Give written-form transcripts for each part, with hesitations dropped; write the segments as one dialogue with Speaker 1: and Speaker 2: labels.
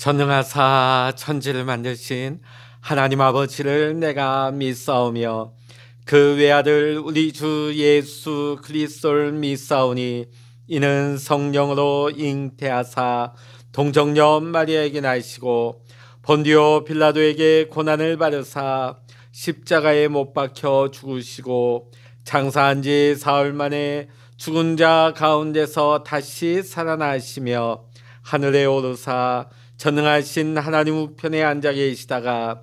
Speaker 1: 전능하사 천지를 만드신 하나님 아버지를 내가 믿사오며 그 외아들 우리 주 예수 그리스도를 믿사오니 이는 성령으로 잉태하사 동정녀 마리아에게 나시고 본디오 빌라도에게 고난을 받으사 십자가에 못 박혀 죽으시고 장사한 지 사흘 만에 죽은 자 가운데서 다시 살아나시며 하늘에 오르사 전능하신 하나님 우편에 앉아 계시다가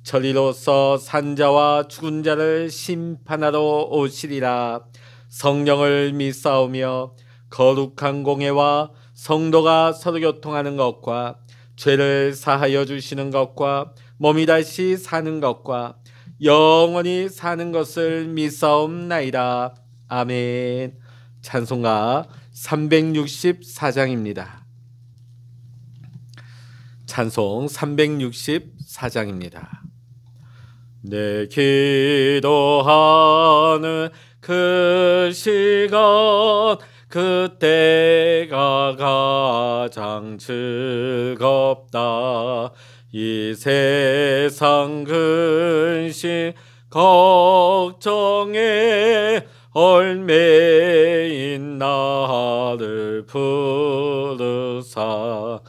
Speaker 1: 저리로서 산자와 죽은 자를 심판하러 오시리라. 성령을 믿사오며 거룩한 공회와 성도가 서로 교통하는 것과 죄를 사하여 주시는 것과 몸이 다시 사는 것과 영원히 사는 것을 믿사옵나이다. 아멘. 찬송가 364장입니다. 찬송 364장입니다. 내 기도하는 그 시간 그때가 가장 즐겁다. 이 세상 근심 걱정에 얽매인 나를 부르사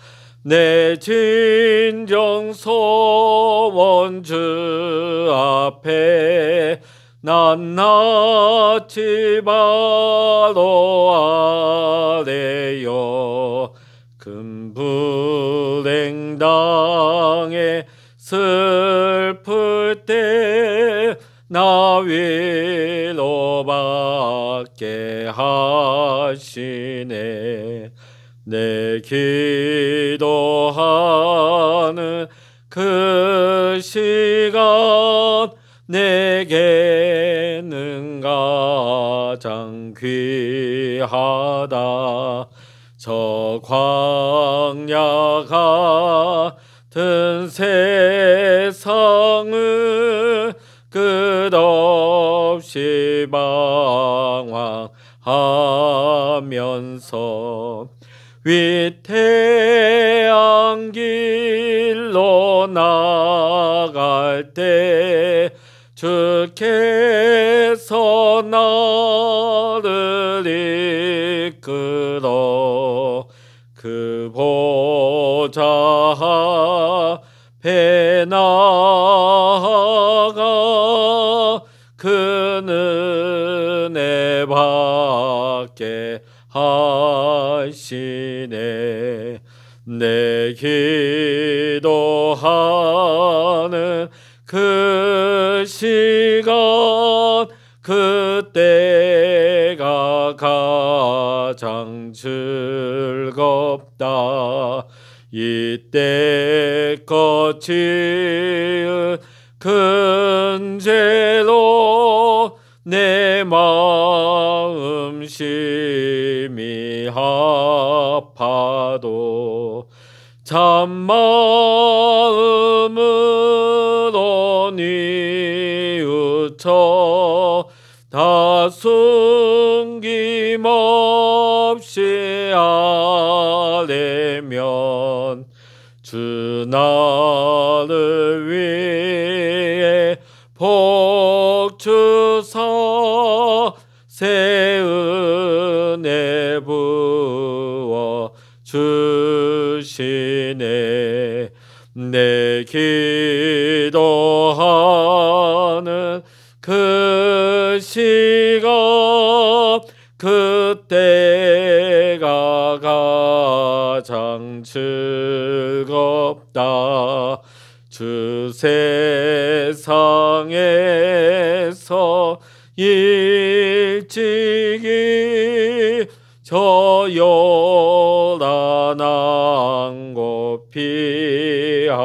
Speaker 1: 내 진정 소원 주 앞에 낱낱이 바로 아래요. 금불행 당해 슬플 때 나 위로받게 하시네. 내 기도하는 그 시간 내게는 가장 귀하다. 저 광야 같은 세상을 끝없이 방황하면서 위태한 길로 나갈 때 주께서 나를 이끌어 그 보좌 앞에 나아가 그 은혜 받게 하시네. 내 기도하는 그 시간 그때가 가장 즐겁다. 이때껏 지은 큰 죄로 내 마음 심히 아파도 참마음으로 뉘우쳐 다 숨김없이 아뢰면 주 나를 위해 복 주사 새 은혜 부어 주시네. 내 기도하는 그 시간 그때가 가장 즐겁다. 주 세상에서 일찍이 저 요란한 곳 피하여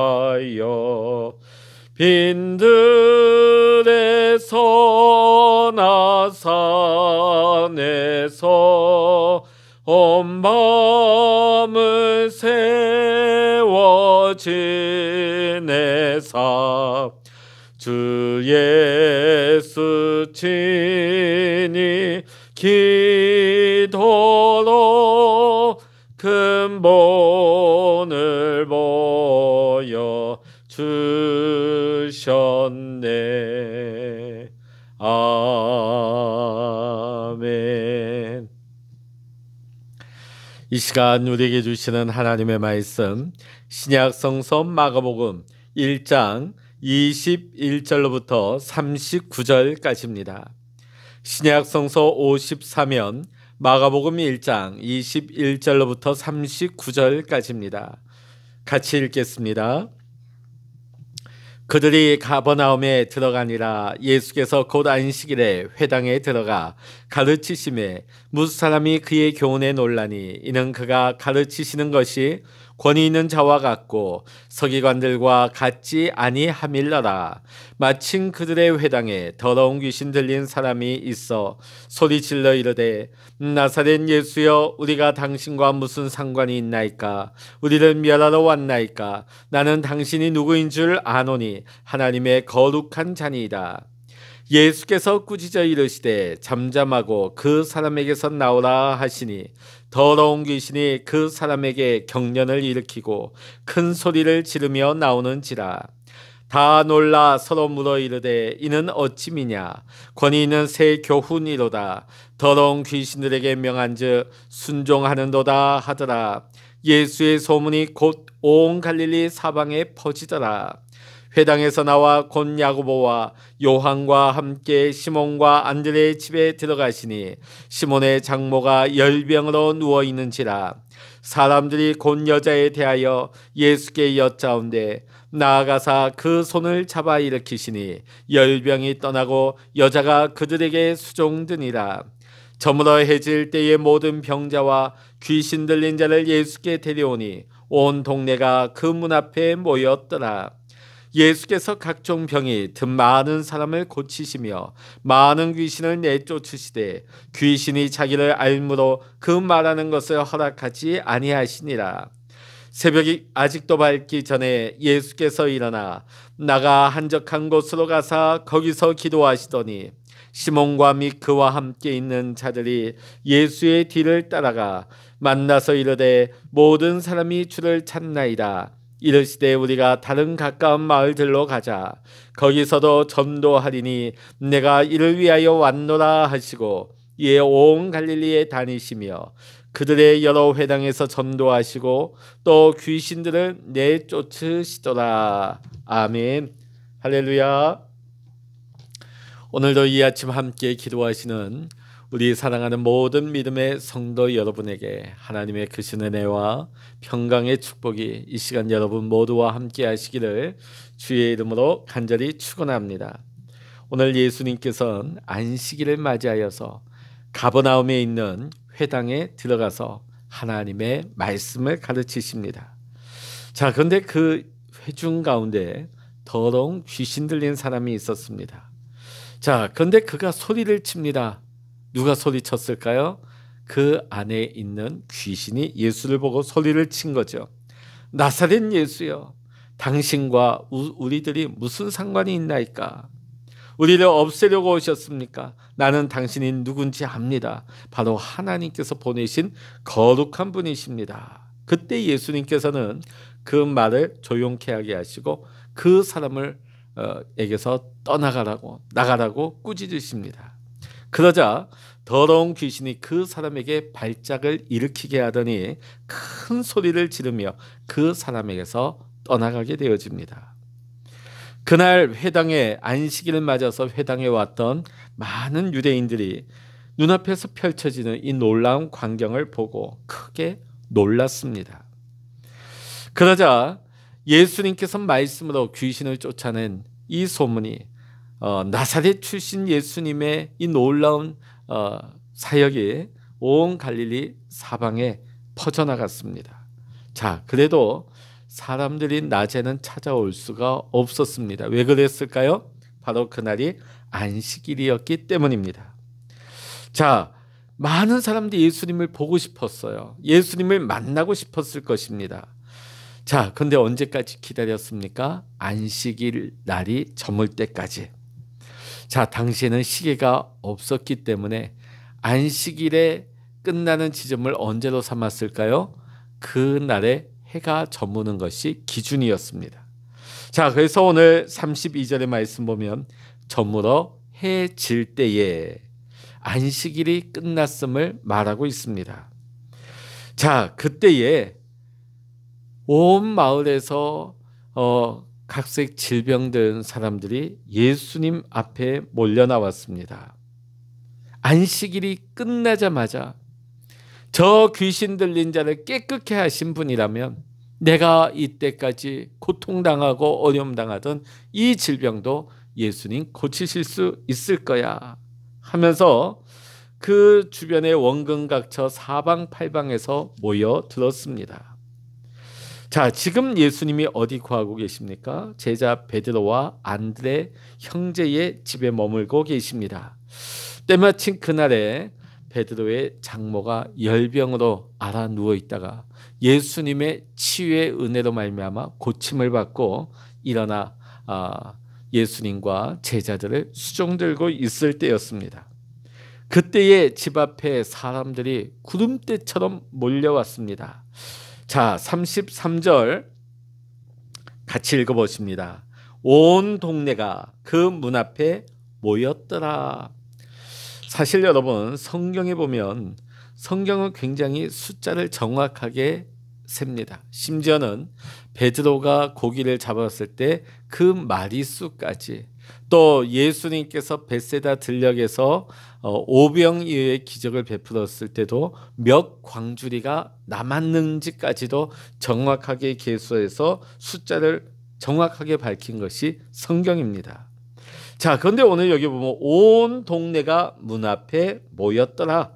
Speaker 1: 빈들에서나 산에서 온 밤을 세워 지내사 주 예수 친히 기도로 큰 본을 보 주셨네. 아멘. 이 시간 우리에게 주시는 하나님의 말씀, 신약 성서 마가복음 1장 21절로부터 39절까지입니다. 신약 성서 54면 마가복음 1장 21절로부터 39절까지입니다. 같이 읽겠습니다. 그들이 가버나움에 들어가니라. 예수께서 곧 안식일에 회당에 들어가 가르치심에 무슨 사람이 그의 교훈에 놀라니 이는 그가 가르치시는 것이 권위 있는 자와 같고 서기관들과 같지 아니함일러라. 마침 그들의 회당에 더러운 귀신 들린 사람이 있어 소리질러 이르되 나사렛 예수여, 우리가 당신과 무슨 상관이 있나이까? 우리를 멸하러 왔나이까? 나는 당신이 누구인 줄 아노니 하나님의 거룩한 자니이다. 예수께서 꾸짖어 이르시되 잠잠하고 그 사람에게서 나오라 하시니 더러운 귀신이 그 사람에게 경련을 일으키고 큰 소리를 지르며 나오는지라. 다 놀라 서로 물어 이르되 이는 어찌 미냐? 권위 있는 새 교훈이로다. 더러운 귀신들에게 명한즉 순종하는도다 하더라. 예수의 소문이 곧 온 갈릴리 사방에 퍼지더라. 회당에서 나와 곧 야고보와 요한과 함께 시몬과 안드레의 집에 들어가시니 시몬의 장모가 열병으로 누워있는지라. 사람들이 곧 여자에 대하여 예수께 여짜온데 나아가사 그 손을 잡아 일으키시니 열병이 떠나고 여자가 그들에게 수종드니라. 저물어 해질 때의 모든 병자와 귀신 들린 자를 예수께 데려오니 온 동네가 그 문 앞에 모였더라. 예수께서 각종 병이 든 많은 사람을 고치시며 많은 귀신을 내쫓으시되 귀신이 자기를 알므로 그 말하는 것을 허락하지 아니하시니라. 새벽이 아직도 밝기 전에 예수께서 일어나 나가 한적한 곳으로 가사 거기서 기도하시더니 시몬과 및 그와 함께 있는 자들이 예수의 뒤를 따라가 만나서 이르되 모든 사람이 주를 찾나이다. 이르시되 우리가 다른 가까운 마을들로 가자. 거기서도 전도하리니 내가 이를 위하여 왔노라 하시고 이에 온 갈릴리에 다니시며 그들의 여러 회당에서 전도하시고 또 귀신들을 내쫓으시더라. 아멘. 할렐루야. 오늘도 이 아침 함께 기도하시는 우리 사랑하는 모든 믿음의 성도 여러분에게 하나님의 크신 은혜와 평강의 축복이 이 시간 여러분 모두와 함께 하시기를 주의 이름으로 간절히 축원합니다. 오늘 예수님께서는 안식일을 맞이하여서 가버나움에 있는 회당에 들어가서 하나님의 말씀을 가르치십니다. 자, 그런데 그 회중 가운데 더러운 귀신 들린 사람이 있었습니다. 자, 그런데 그가 소리를 칩니다. 누가 소리쳤을까요? 그 안에 있는 귀신이 예수를 보고 소리를 친 거죠. 나사렛 예수여, 당신과 우리들이 무슨 상관이 있나이까? 우리를 없애려고 오셨습니까? 나는 당신이 누군지 압니다. 바로 하나님께서 보내신 거룩한 분이십니다. 그때 예수님께서는 그 말을 조용케 하게 하시고 그 사람을 에게서 나가라고 꾸짖으십니다. 그러자 더러운 귀신이 그 사람에게 발작을 일으키게 하더니 큰 소리를 지르며 그 사람에게서 떠나가게 되어집니다. 그날 회당에 안식일을 맞아서 회당에 왔던 많은 유대인들이 눈앞에서 펼쳐지는 이 놀라운 광경을 보고 크게 놀랐습니다. 그러자 예수님께서 말씀으로 귀신을 쫓아낸 이 소문이 나사렛 출신 예수님의 이 놀라운 사역이 온 갈릴리 사방에 퍼져나갔습니다. 자, 그래도 사람들이 낮에는 찾아올 수가 없었습니다. 왜 그랬을까요? 바로 그날이 안식일이었기 때문입니다. 자, 많은 사람들이 예수님을 보고 싶었어요. 예수님을 만나고 싶었을 것입니다. 자, 근데 언제까지 기다렸습니까? 안식일 날이 저물 때까지. 자, 당시에는 시계가 없었기 때문에 안식일에 끝나는 지점을 언제로 삼았을까요? 그 날에 해가 저무는 것이 기준이었습니다. 자, 그래서 오늘 32절의 말씀 보면 저물어 해 질 때에 안식일이 끝났음을 말하고 있습니다. 자, 그때에 온 마을에서 각색 질병든 사람들이 예수님 앞에 몰려 나왔습니다. 안식일이 끝나자마자 저 귀신 들린 자를 깨끗게 하신 분이라면 내가 이때까지 고통당하고 어려움당하던 이 질병도 예수님 고치실 수 있을 거야 하면서 그 주변의 원근각처 사방팔방에서 모여들었습니다. 자, 지금 예수님이 어디 거하고 계십니까? 제자 베드로와 안드레 형제의 집에 머물고 계십니다. 때마침 그날에 베드로의 장모가 열병으로 앓아 누워 있다가 예수님의 치유의 은혜로 말미암아 고침을 받고 일어나 예수님과 제자들을 수종들고 있을 때였습니다. 그때에 집 앞에 사람들이 구름대처럼 몰려왔습니다. 자, 33절 같이 읽어보십니다. 온 동네가 그 문 앞에 모였더라. 사실 여러분, 성경에 보면 성경은 굉장히 숫자를 정확하게 셉니다. 심지어는 베드로가 고기를 잡았을 때 그 마리수까지, 또 예수님께서 벳세다 들녘에서 오병이어의 기적을 베풀었을 때도 몇 광주리가 남았는지까지도 정확하게 계수해서 숫자를 정확하게 밝힌 것이 성경입니다. 자, 그런데 오늘 여기 보면 온 동네가 문 앞에 모였더라.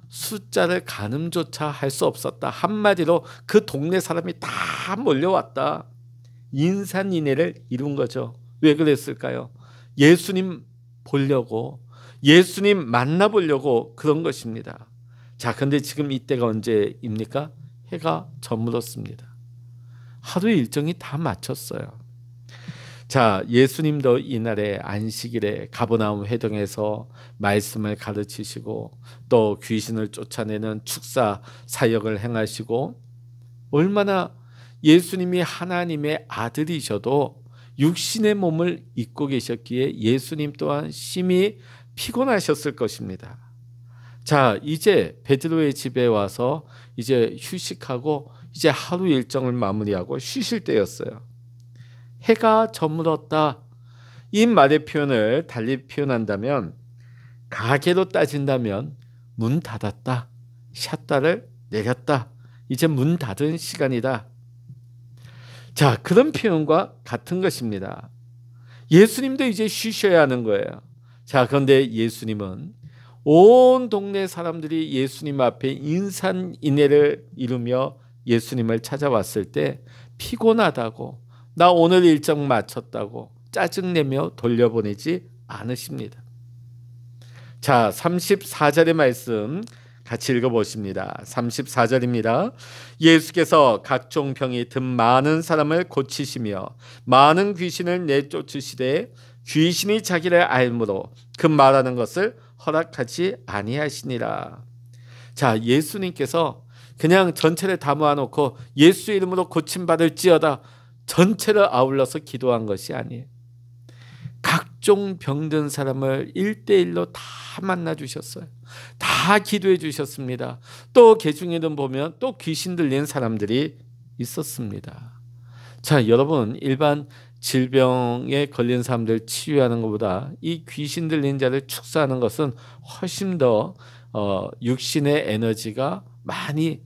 Speaker 1: 숫자를 가늠조차 할 수 없었다. 한마디로 그 동네 사람이 다 몰려왔다. 인산인해를 이룬 거죠. 왜 그랬을까요? 예수님 보려고, 예수님 만나보려고 그런 것입니다. 자, 근데 지금 이때가 언제입니까? 해가 저물었습니다. 하루 일정이 다 마쳤어요. 자, 예수님도 이날에 안식일에 가버나움 회당에서 말씀을 가르치시고 또 귀신을 쫓아내는 축사 사역을 행하시고, 얼마나 예수님이 하나님의 아들이셔도 육신의 몸을 입고 계셨기에 예수님 또한 심히 피곤하셨을 것입니다. 자, 이제 베드로의 집에 와서 이제 휴식하고 이제 하루 일정을 마무리하고 쉬실 때였어요. 해가 저물었다. 이 말의 표현을 달리 표현한다면, 가계로 따진다면 문 닫았다, 샷다를 내렸다, 이제 문 닫은 시간이다. 자, 그런 표현과 같은 것입니다. 예수님도 이제 쉬셔야 하는 거예요. 자, 그런데 예수님은 온 동네 사람들이 예수님 앞에 인산인해를 이루며 예수님을 찾아왔을 때 피곤하다고, 나 오늘 일정 마쳤다고 짜증내며 돌려보내지 않으십니다. 자, 34절의 말씀 같이 읽어보십니다. 34절입니다. 예수께서 각종 병이 든 많은 사람을 고치시며 많은 귀신을 내쫓으시되 귀신이 자기를 알므로 그 말하는 것을 허락하지 아니하시니라. 자, 예수님께서 그냥 전체를 다 모아놓고 예수 이름으로 고침받을지어다 전체를 아울러서 기도한 것이 아니에요. 각종 병든 사람을 1대1로 다 만나 주셨어요. 다 기도해 주셨습니다. 또 개중에는 보면 또 귀신 들린 사람들이 있었습니다. 자, 여러분, 일반 질병에 걸린 사람들 치유하는 것보다 이 귀신 들린 자를 축사하는 것은 훨씬 더 육신의 에너지가 많이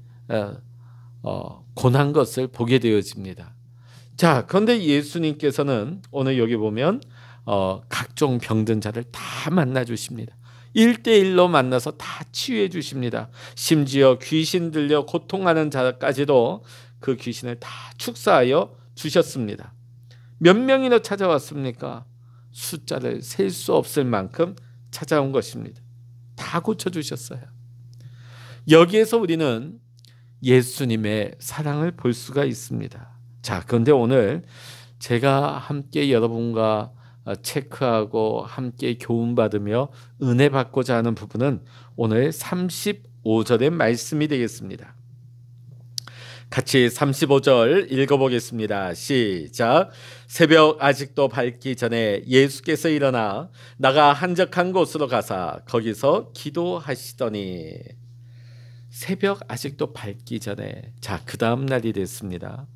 Speaker 1: 고난 것을 보게 되어집니다. 자, 그런데 예수님께서는 오늘 여기 보면 각종 병든 자를 다 만나 주십니다. 1대1로 만나서 다 치유해 주십니다. 심지어 귀신 들려 고통하는 자까지도 그 귀신을 다 축사하여 주셨습니다. 몇 명이나 찾아왔습니까? 숫자를 셀 수 없을 만큼 찾아온 것입니다. 다 고쳐주셨어요. 여기에서 우리는 예수님의 사랑을 볼 수가 있습니다. 자, 그런데 오늘 제가 함께 여러분과 체크하고 함께 교훈받으며 은혜 받고자 하는 부분은 오늘 35절의 말씀이 되겠습니다. 같이 35절 읽어보겠습니다. 시작. 새벽 아직도 밝기 전에 예수께서 일어나 나가 한적한 곳으로 가사 거기서 기도하시더니. 새벽 아직도 밝기 전에. 자, 그 다음 날이 됐습니다.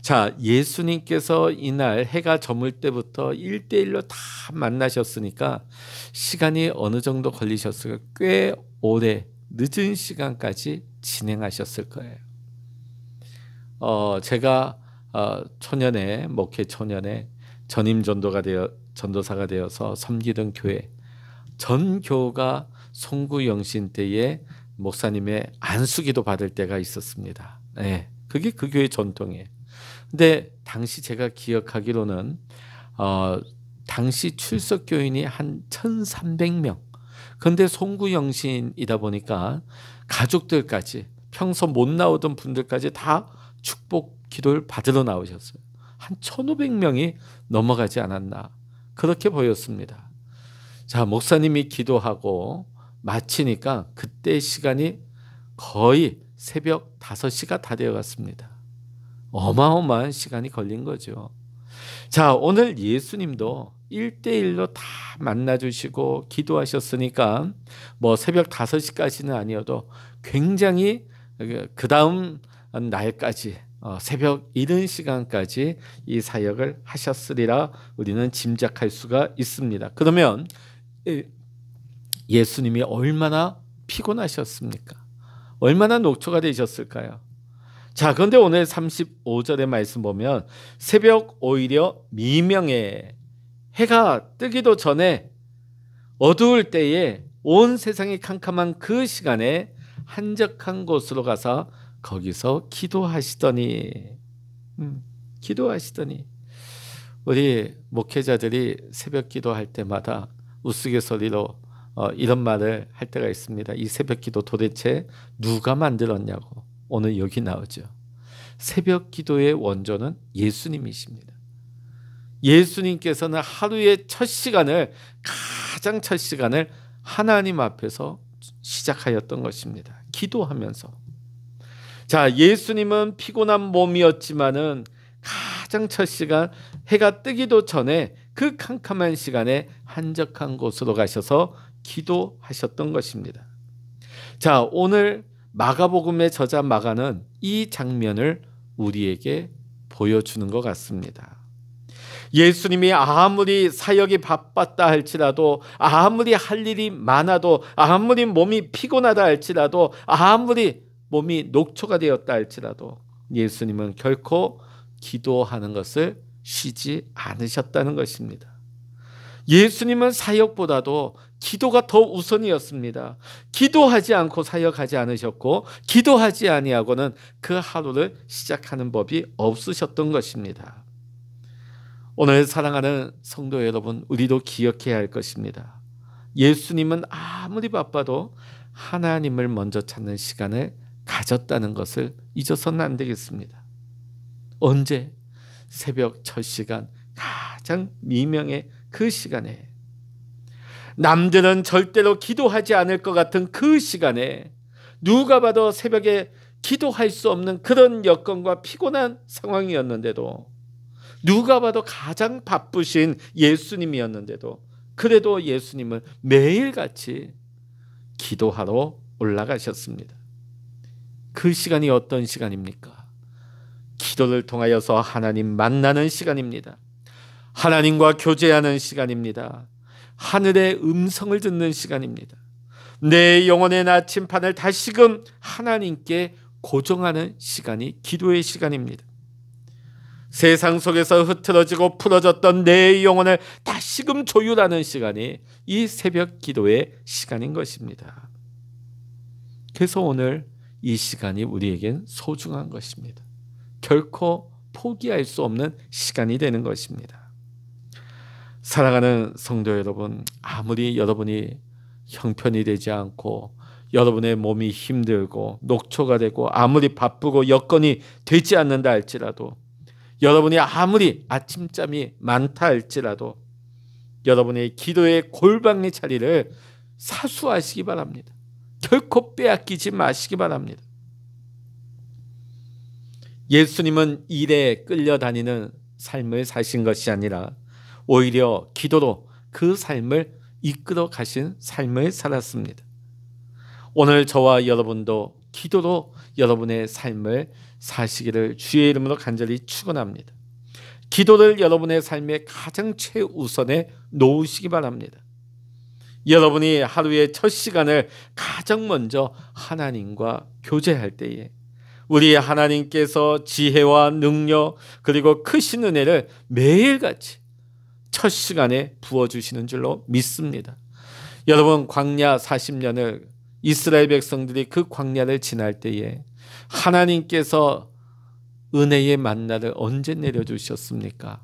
Speaker 1: 자, 예수님께서 이날 해가 저물 때부터 1대1로 다 만나셨으니까 시간이 어느 정도 걸리셨을까? 꽤 오래 늦은 시간까지 진행하셨을 거예요. 제가 초년에 목회 초년에 전임 전도사가 되어서 섬기던 교회 전 교가 송구영신 때에 목사님의 안수기도 받을 때가 있었습니다. 네, 그게 그 교회 전통이에요. 근데 당시 제가 기억하기로는 당시 출석 교인이 한 1,300명. 그런데 송구영신이다 보니까 가족들까지 평소 못 나오던 분들까지 다 축복 기도를 받으러 나오셨어요. 한 1,500명이 넘어가지 않았나 그렇게 보였습니다. 자, 목사님이 기도하고 마치니까 그때 시간이 거의 새벽 5시가 다 되어갔습니다. 어마어마한 시간이 걸린 거죠. 자, 오늘 예수님도 1대1로 다 만나주시고 기도하셨으니까 뭐 새벽 5시까지는 아니어도 굉장히 그 다음 날까지 새벽 이른 시간까지 이 사역을 하셨으리라 우리는 짐작할 수가 있습니다. 그러면 예수님이 얼마나 피곤하셨습니까? 얼마나 녹초가 되셨을까요? 자, 그런데 오늘 35절의 말씀 보면 새벽 오히려 미명에 해가 뜨기도 전에 어두울 때에 온 세상이 캄캄한 그 시간에 한적한 곳으로 가서 거기서 기도하시더니. 기도하시더니. 우리 목회자들이 새벽 기도할 때마다 우스갯소리로 이런 말을 할 때가 있습니다. 이 새벽 기도 도대체 누가 만들었냐고. 오늘 여기 나오죠. 새벽 기도의 원조는 예수님이십니다. 예수님께서는 하루의 가장 첫 시간을 하나님 앞에서 시작하였던 것입니다. 기도하면서. 자, 예수님은 피곤한 몸이었지만은 가장 첫 시간 해가 뜨기도 전에 그 캄캄한 시간에 한적한 곳으로 가셔서 기도하셨던 것입니다. 자, 오늘 마가복음의 저자 마가는 이 장면을 우리에게 보여주는 것 같습니다. 예수님이 아무리 사역이 바빴다 할지라도, 아무리 할 일이 많아도, 아무리 몸이 피곤하다 할지라도, 아무리 몸이 녹초가 되었다 할지라도 예수님은 결코 기도하는 것을 쉬지 않으셨다는 것입니다. 예수님은 사역보다도 기도가 더 우선이었습니다. 기도하지 않고 사역하지 않으셨고 기도하지 아니하고는 그 하루를 시작하는 법이 없으셨던 것입니다. 오늘 사랑하는 성도 여러분, 우리도 기억해야 할 것입니다. 예수님은 아무리 바빠도 하나님을 먼저 찾는 시간을 가졌다는 것을 잊어서는 안 되겠습니다. 언제? 새벽 첫 시간, 가장 미명의 그 시간에, 남들은 절대로 기도하지 않을 것 같은 그 시간에, 누가 봐도 새벽에 기도할 수 없는 그런 여건과 피곤한 상황이었는데도, 누가 봐도 가장 바쁘신 예수님이었는데도, 그래도 예수님은 매일같이 기도하러 올라가셨습니다. 그 시간이 어떤 시간입니까? 기도를 통하여서 하나님 만나는 시간입니다. 하나님과 교제하는 시간입니다. 하늘의 음성을 듣는 시간입니다. 내 영혼의 나침판을 다시금 하나님께 고정하는 시간이 기도의 시간입니다. 세상 속에서 흐트러지고 풀어졌던 내 영혼을 다시금 조율하는 시간이 이 새벽 기도의 시간인 것입니다. 그래서 오늘 이 시간이 우리에겐 소중한 것입니다. 결코 포기할 수 없는 시간이 되는 것입니다. 사랑하는 성도 여러분, 아무리 여러분이 형편이 되지 않고 여러분의 몸이 힘들고 녹초가 되고 아무리 바쁘고 여건이 되지 않는다 할지라도, 여러분이 아무리 아침잠이 많다 할지라도 여러분의 기도의 골방의 자리를 사수하시기 바랍니다. 결코 빼앗기지 마시기 바랍니다. 예수님은 일에 끌려다니는 삶을 사신 것이 아니라 오히려 기도로 그 삶을 이끌어 가신 삶을 살았습니다. 오늘 저와 여러분도 기도로 여러분의 삶을 사시기를 주의 이름으로 간절히 축원합니다. 기도를 여러분의 삶의 가장 최우선에 놓으시기 바랍니다. 여러분이 하루의 첫 시간을 가장 먼저 하나님과 교제할 때에 우리 하나님께서 지혜와 능력 그리고 크신 은혜를 매일같이 첫 시간에 부어주시는 줄로 믿습니다. 여러분, 광야 40년을 이스라엘 백성들이 그 광야를 지날 때에 하나님께서 은혜의 만나를 언제 내려주셨습니까?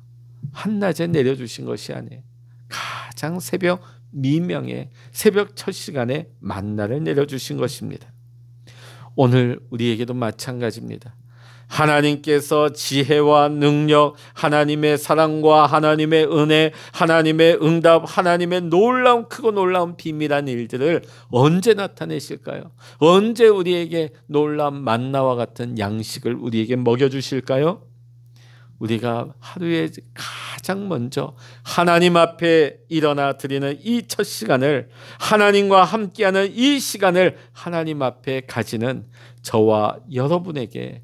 Speaker 1: 한낮에 내려주신 것이 아니에요. 가장 새벽 미명에 새벽 첫 시간에 만나를 내려주신 것입니다. 오늘 우리에게도 마찬가지입니다. 하나님께서 지혜와 능력, 하나님의 사랑과 하나님의 은혜, 하나님의 응답, 하나님의 놀라운 크고 놀라운 비밀한 일들을 언제 나타내실까요? 언제 우리에게 놀라운 만나와 같은 양식을 우리에게 먹여주실까요? 우리가 하루에 가장 먼저 하나님 앞에 일어나 드리는 이 첫 시간을, 하나님과 함께하는 이 시간을 하나님 앞에 가지는 저와 여러분에게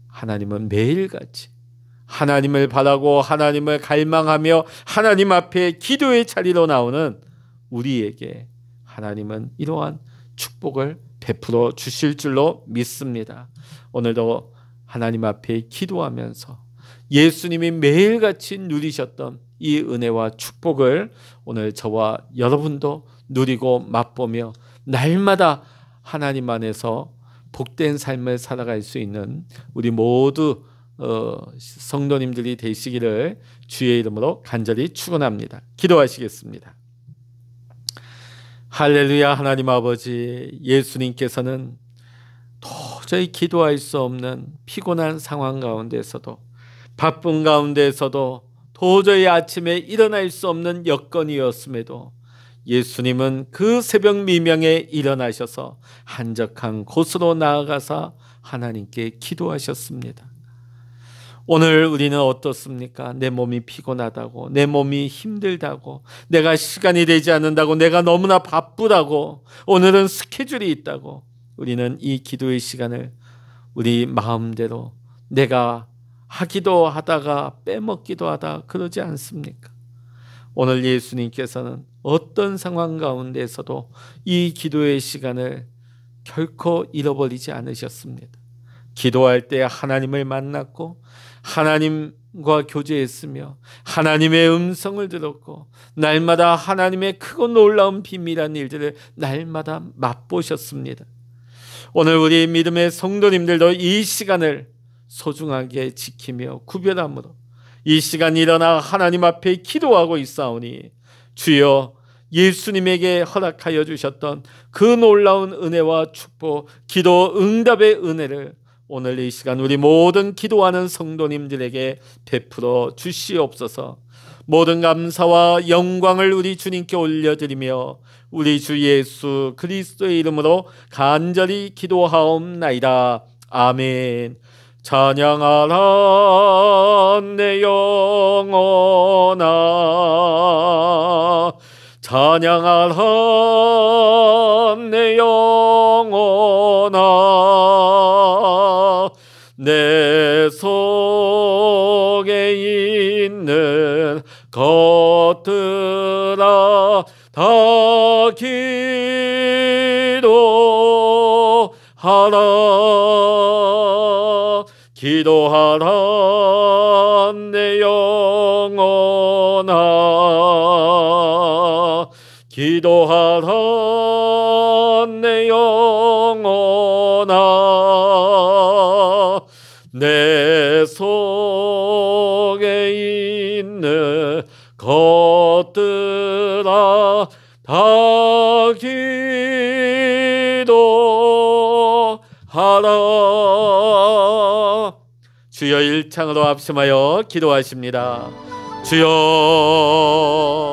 Speaker 1: 하나님은 매일같이 하나님을 바라고 하나님을 갈망하며 하나님 앞에 기도의 자리로 나오는 우리에게 하나님은 이러한 축복을 베풀어 주실 줄로 믿습니다. 오늘도 하나님 앞에 기도하면서 예수님이 매일같이 누리셨던 이 은혜와 축복을 오늘 저와 여러분도 누리고 맛보며 날마다 하나님 안에서 복된 삶을 살아갈 수 있는 우리 모두 성도님들이 되시기를 주의 이름으로 간절히 축원합니다. 기도하시겠습니다. 할렐루야. 하나님 아버지, 예수님께서는 도저히 기도할 수 없는 피곤한 상황 가운데서도, 바쁜 가운데서도, 도저히 아침에 일어날 수 없는 여건이었음에도 예수님은 그 새벽 미명에 일어나셔서 한적한 곳으로 나아가서 하나님께 기도하셨습니다. 오늘 우리는 어떻습니까? 내 몸이 피곤하다고, 내 몸이 힘들다고, 내가 시간이 되지 않는다고, 내가 너무나 바쁘다고, 오늘은 스케줄이 있다고, 우리는 이 기도의 시간을 우리 마음대로 내가 하기도 하다가 빼먹기도 하다 그러지 않습니까? 오늘 예수님께서는 어떤 상황 가운데서도 이 기도의 시간을 결코 잃어버리지 않으셨습니다. 기도할 때 하나님을 만났고 하나님과 교제했으며 하나님의 음성을 들었고 날마다 하나님의 크고 놀라운 비밀한 일들을 날마다 맛보셨습니다. 오늘 우리 믿음의 성도님들도 이 시간을 소중하게 지키며 구별함으로 이 시간 일어나 하나님 앞에 기도하고 있사오니 주여, 예수님에게 허락하여 주셨던 그 놀라운 은혜와 축복, 기도 응답의 은혜를 오늘 이 시간 우리 모든 기도하는 성도님들에게 베풀어 주시옵소서. 모든 감사와 영광을 우리 주님께 올려드리며 우리 주 예수 그리스도의 이름으로 간절히 기도하옵나이다. 아멘. 찬양하라 내 영혼아, 찬양하라 내 영혼아, 내 속에 있는 것들아 다 기도하라, 기도하라 내 영혼아, 기도하라 내 영혼아, 내 속에 있는 것들아 다 기도하라. 주여, 일창으로 합심하여 기도하십니다. 주여